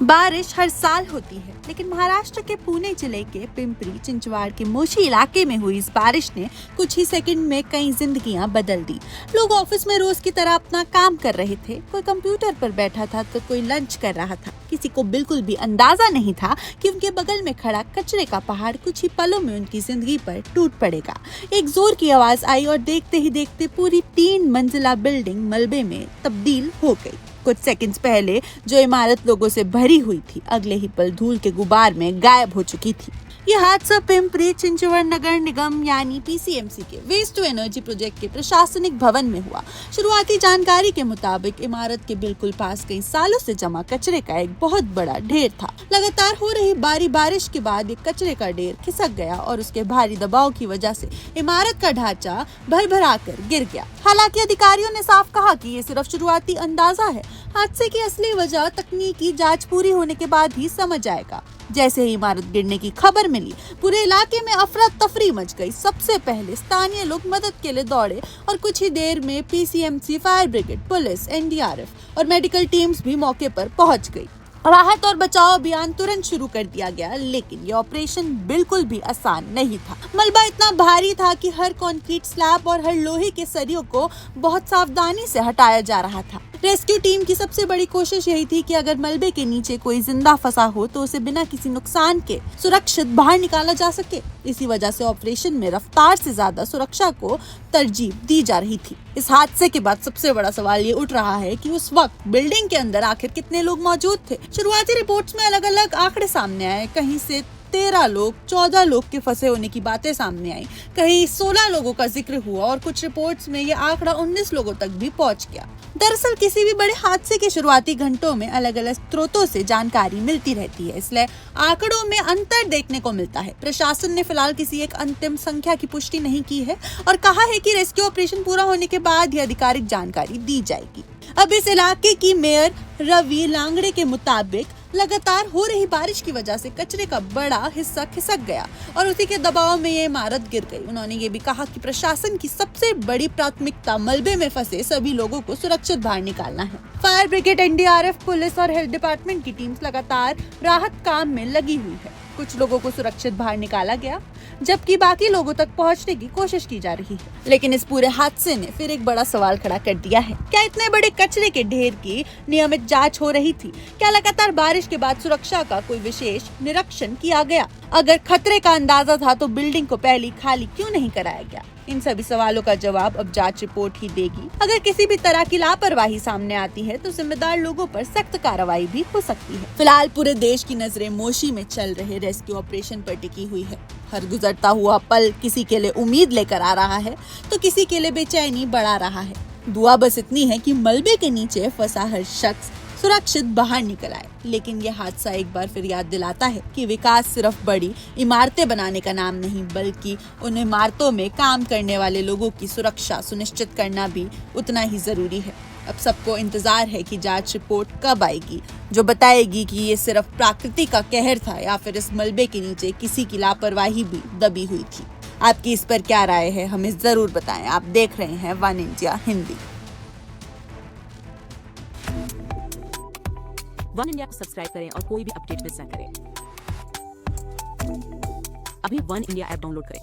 बारिश हर साल होती है, लेकिन महाराष्ट्र के पुणे जिले के पिंपरी चिंचवाड़ के मोशी इलाके में हुई इस बारिश ने कुछ ही सेकंड में कई जिंदगियां बदल दी। लोग ऑफिस में रोज की तरह अपना काम कर रहे थे, कोई कंप्यूटर पर बैठा था तो कोई लंच कर रहा था। किसी को बिल्कुल भी अंदाजा नहीं था कि उनके बगल में खड़ा कचरे का पहाड़ कुछ ही पलों में उनकी जिंदगी पर टूट पड़ेगा। एक जोर की आवाज आई और देखते ही देखते पूरी 3 मंजिला बिल्डिंग मलबे में तब्दील हो गई। कुछ सेकंड्स पहले जो इमारत लोगों से भरी हुई थी, अगले ही पल धूल के गुबार में गायब हो चुकी थी। ये हादसा पिंपरी चिंचवड़ नगर निगम यानी पीसीएमसी के वेस्ट टू एनर्जी प्रोजेक्ट के प्रशासनिक भवन में हुआ। शुरुआती जानकारी के मुताबिक इमारत के बिल्कुल पास कई सालों से जमा कचरे का एक बहुत बड़ा ढेर था। लगातार हो रही भारी बारिश के बाद ये कचरे का ढेर खिसक गया और उसके भारी दबाव की वजह से इमारत का ढांचा भरभरा कर गिर गया। हालांकि अधिकारियों ने साफ कहा कि ये सिर्फ शुरुआती अंदाजा है। हादसे की असली वजह तकनीकी जांच पूरी होने के बाद ही समझ आएगा। जैसे ही इमारत गिरने की खबर मिली, पूरे इलाके में अफरा तफरी मच गई। सबसे पहले स्थानीय लोग मदद के लिए दौड़े और कुछ ही देर में PCMC, fire brigade, police, NDRF और मेडिकल टीम्स भी मौके पर पहुंच गई। राहत और बचाव अभियान तुरंत शुरू कर दिया गया, लेकिन ये ऑपरेशन बिल्कुल भी आसान नहीं था। मलबा इतना भारी था कि हर कंक्रीट स्लैब और हर लोहे के सरियों को बहुत सावधानी से हटाया जा रहा था। रेस्क्यू टीम की सबसे बड़ी कोशिश यही थी कि अगर मलबे के नीचे कोई जिंदा फंसा हो तो उसे बिना किसी नुकसान के सुरक्षित बाहर निकाला जा सके। इसी वजह से ऑपरेशन में रफ्तार से ज्यादा सुरक्षा को तरजीह दी जा रही थी। इस हादसे के बाद सबसे बड़ा सवाल ये उठ रहा है कि उस वक्त बिल्डिंग के अंदर आखिर कितने लोग मौजूद थे। शुरुआती रिपोर्ट्स में अलग अलग आंकड़े सामने आए। कहीं से 13 लोग, 14 लोग के फंसे होने की बातें सामने आई, कहीं 16 लोगों का जिक्र हुआ और कुछ रिपोर्ट्स में ये आंकड़ा 19 लोगों तक भी पहुंच गया। दरअसल किसी भी बड़े हादसे के शुरुआती घंटों में अलग अलग स्रोतों से जानकारी मिलती रहती है, इसलिए आंकड़ों में अंतर देखने को मिलता है। प्रशासन ने फिलहाल किसी एक अंतिम संख्या की पुष्टि नहीं की है और कहा है कि रेस्क्यू ऑपरेशन पूरा होने के बाद ही आधिकारिक जानकारी दी जाएगी। अब इस इलाके की मेयर रवि लांगड़े के मुताबिक लगातार हो रही बारिश की वजह से कचरे का बड़ा हिस्सा खिसक गया और उसी के दबाव में ये इमारत गिर गई। उन्होंने ये भी कहा कि प्रशासन की सबसे बड़ी प्राथमिकता मलबे में फंसे सभी लोगों को सुरक्षित बाहर निकालना है। फायर ब्रिगेड, एनडीआरएफ, पुलिस और हेल्थ डिपार्टमेंट की टीम्स लगातार राहत काम में लगी हुई है। कुछ लोगों को सुरक्षित बाहर निकाला गया, जबकि बाकी लोगों तक पहुंचने की कोशिश की जा रही है। लेकिन इस पूरे हादसे ने फिर एक बड़ा सवाल खड़ा कर दिया है। क्या इतने बड़े कचरे के ढेर की नियमित जांच हो रही थी? क्या लगातार बारिश के बाद सुरक्षा का कोई विशेष निरीक्षण किया गया? अगर खतरे का अंदाजा था तो बिल्डिंग को पहले खाली क्यों नहीं कराया गया? इन सभी सवालों का जवाब अब जांच रिपोर्ट ही देगी। अगर किसी भी तरह की लापरवाही सामने आती है तो जिम्मेदार लोगों पर सख्त कार्रवाई भी हो सकती है। फिलहाल पूरे देश की नजरें मोशी में चल रहे रेस्क्यू ऑपरेशन पर टिकी हुई है। हर गुजरता हुआ पल किसी के लिए उम्मीद लेकर आ रहा है तो किसी के लिए बेचैनी बढ़ा रहा है। दुआ बस इतनी है कि मलबे के नीचे फंसा हर शख्स सुरक्षित बाहर निकल आए। लेकिन यह हादसा एक बार फिर याद दिलाता है कि विकास सिर्फ बड़ी इमारतें बनाने का नाम नहीं, बल्कि उन इमारतों में काम करने वाले लोगों की सुरक्षा सुनिश्चित करना भी उतना ही जरूरी है। अब सबको इंतजार है कि जांच रिपोर्ट कब आएगी, जो बताएगी कि ये सिर्फ प्रकृति का कहर था या फिर इस मलबे के नीचे किसी की लापरवाही भी दबी हुई थी। आपकी इस पर क्या राय है, हमें जरूर बताएं। आप देख रहे हैं one India Hindi. One India को सब्सक्राइब करें और कोई भी अपडेट मिस न करें। अभी वन इंडिया ऐप डाउनलोड करें।